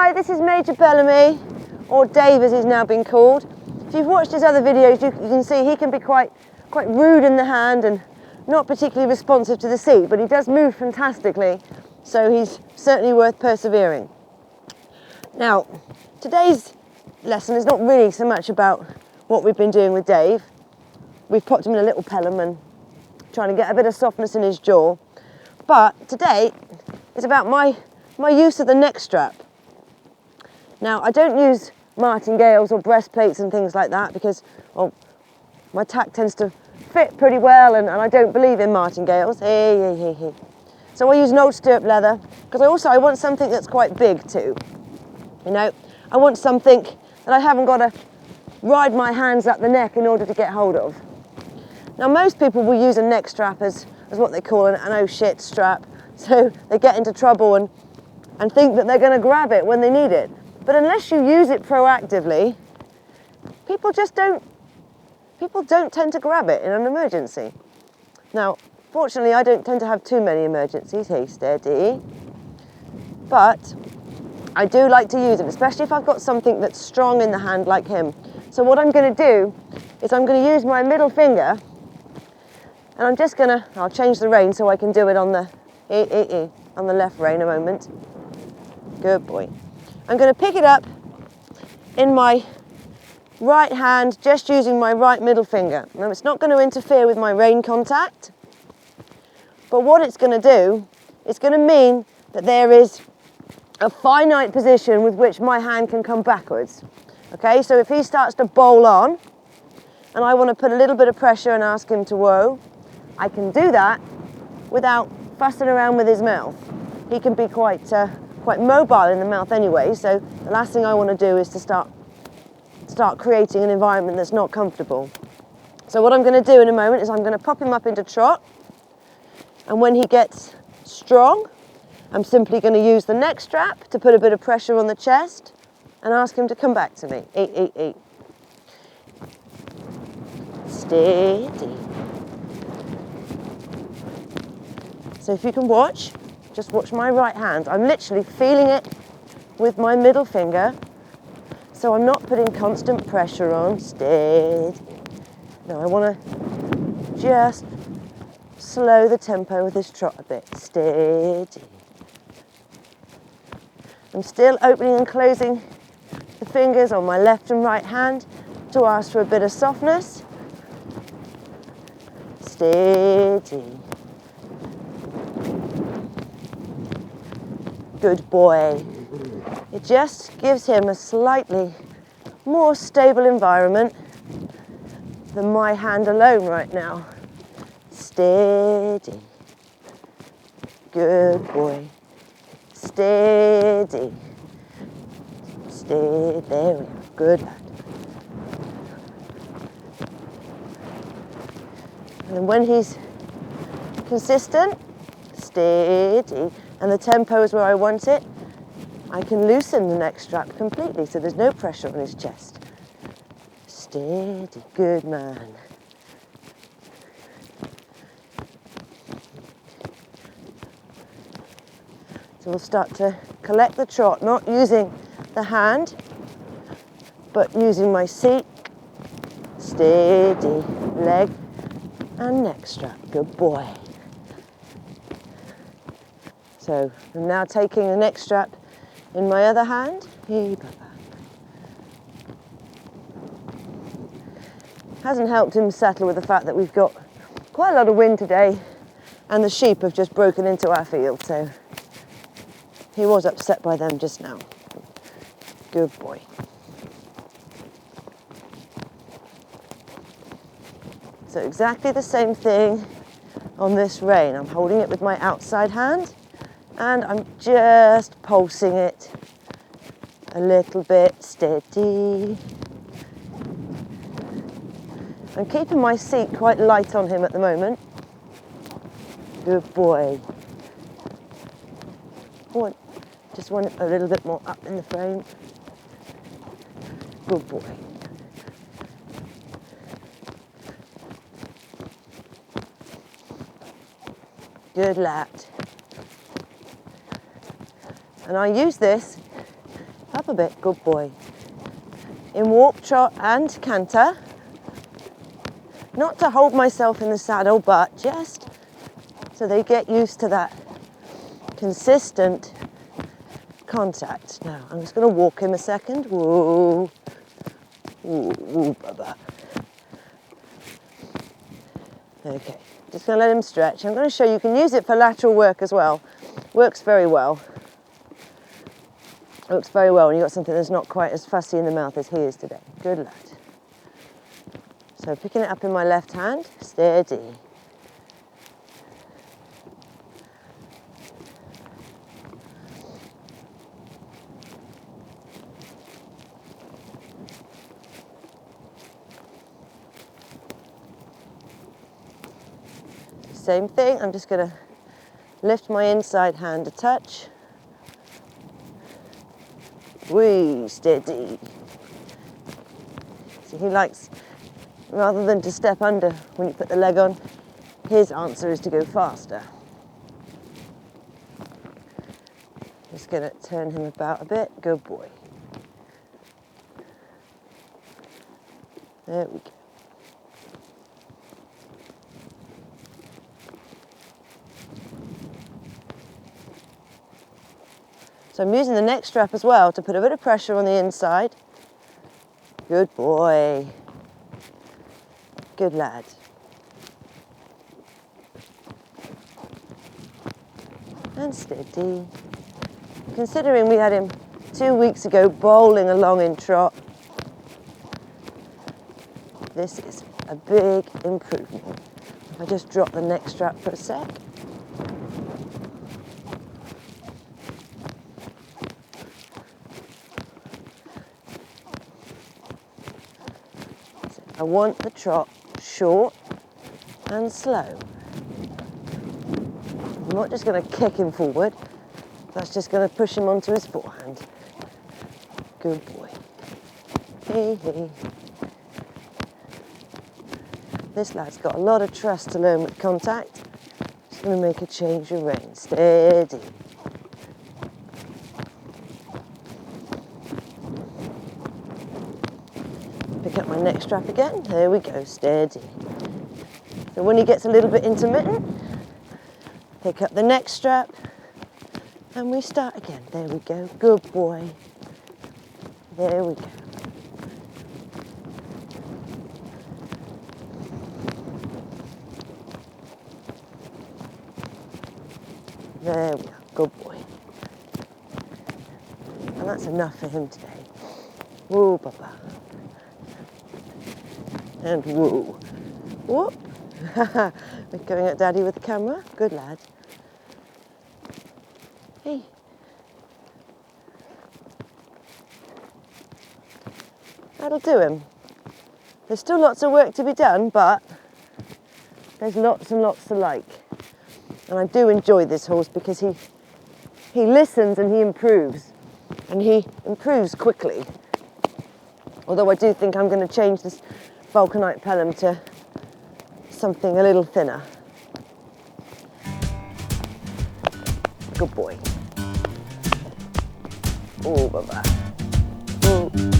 Hi, this is Major Bellamy, or Dave as he's now been called. If you've watched his other videos, you can see he can be quite rude in the hand and not particularly responsive to the seat, but he does move fantastically, so he's certainly worth persevering. Now, today's lesson is not really so much about what we've been doing with Dave. We've popped him in a little Pelham and trying to get a bit of softness in his jaw, but today is about my use of the neck strap. Now, I don't use martingales or breastplates and things like that because, well, my tack tends to fit pretty well and I don't believe in martingales. So I use an old stirrup leather because I want something that's quite big too. You know, I want something that I haven't got to ride my hands up the neck in order to get hold of. Now, most people will use a neck strap as what they call an oh shit strap. So they get into trouble and think that they're going to grab it when they need it. But unless you use it proactively, people don't tend to grab it in an emergency. Now, fortunately, I don't tend to have too many emergencies. Hey, steady. But I do like to use it, especially if I've got something that's strong in the hand like him. So what I'm going to do is I'm going to use my middle finger, and I'll change the rein so I can do it on the left rein a moment. Good boy. I'm going to pick it up in my right hand, just using my right middle finger. Now, it's not going to interfere with my rein contact, but what it's going to do, it's going to mean that there is a finite position with which my hand can come backwards. Okay, so if he starts to bowl on, and I want to put a little bit of pressure and ask him to whoa, I can do that without fussing around with his mouth. He can be quite mobile in the mouth anyway, so the last thing I want to do is to start creating an environment that's not comfortable. So what I'm going to do in a moment is I'm going to pop him up into trot, and when he gets strong, I'm simply going to use the neck strap to put a bit of pressure on the chest and ask him to come back to me. Eat. Steady. So if you can just watch my right hand. I'm literally feeling it with my middle finger, so I'm not putting constant pressure on. Steady. Now I want to just slow the tempo with this trot a bit. Steady. I'm still opening and closing the fingers on my left and right hand to ask for a bit of softness. Steady. Good boy. It just gives him a slightly more stable environment than my hand alone right now. Steady. Good boy. Steady. Steady. There we are. Good lad. And when he's consistent, steady, and the tempo is where I want it, I can loosen the neck strap completely so there's no pressure on his chest. Steady, good man. So we'll start to collect the trot, not using the hand, but using my seat. Steady, leg and neck strap, good boy. So I'm now taking the neck strap in my other hand. Hasn't helped him settle with the fact that we've got quite a lot of wind today and the sheep have just broken into our field, so he was upset by them just now. Good boy. So exactly the same thing on this rein. I'm holding it with my outside hand and I'm just pulsing it a little bit. Steady. I'm keeping my seat quite light on him at the moment. Good boy. Just want it a little bit more up in the frame. Good boy. Good lad. And I use this Up a bit, good boy. In walk, trot and canter. Not to hold myself in the saddle, but just so they get used to that consistent contact. Now, I'm just going to walk him a second. Woo, woo, woo, baba. Okay, just going to let him stretch. I'm going to show you can use it for lateral work as well. Works very well. Works very well when you've got something that's not quite as fussy in the mouth as he is today. Good lad. So picking it up in my left hand, steady. Same thing, I'm just going to lift my inside hand a touch. Wee, steady. So he likes, rather than to step under when you put the leg on, his answer is to go faster. Just going to turn him about a bit. Good boy. There we go. So I'm using the neck strap as well to put a bit of pressure on the inside. Good boy. Good lad. And steady. Considering we had him 2 weeks ago bowling along in trot, this is a big improvement. If I just drop the neck strap for a sec. I want the trot short and slow. I'm not just going to kick him forward, that's just going to push him onto his forehand. Good boy. Hey, hey. This lad's got a lot of trust to learn with contact. Just going to make a change of rein. Steady. Pick up my neck strap again. There we go, steady. So when he gets a little bit intermittent, pick up the neck strap and we start again. There we go, good boy. There we go. There we are, good boy. And that's enough for him today. Woo, papa. And woo. Whoop. We're going at Daddy with the camera. Good lad. Hey. That'll do him. There's still lots of work to be done, but there's lots and lots to like. And I do enjoy this horse because he listens and he improves. And he improves quickly. Although I do think I'm going to change this vulcanite Pelham to something a little thinner. Good boy. Oh, bye-bye. Oh.